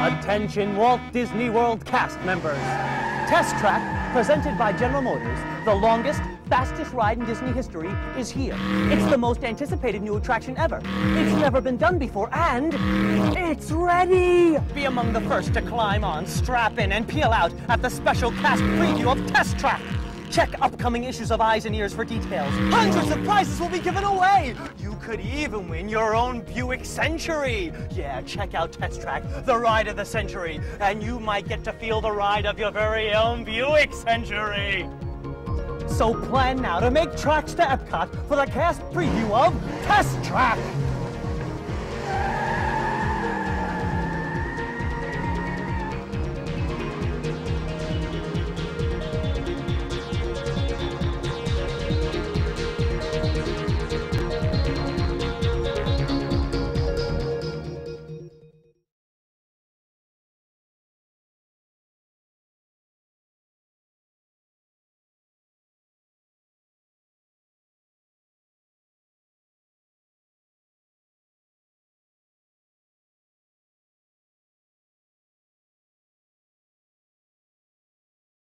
Attention Walt Disney World cast members. Test Track, presented by General Motors, the longest, fastest ride in Disney history, is here. It's the most anticipated new attraction ever. It's never been done before, and it's ready! Be among the first to climb on, strap in, and peel out at the special cast preview of Test Track. Check upcoming issues of Eyes and Ears for details. Hundreds of prizes will be given away! You could even win your own Buick Century! Yeah, check out Test Track, the ride of the century, and you might get to feel the ride of your very own Buick Century! So plan now to make tracks to Epcot for the cast preview of Test Track!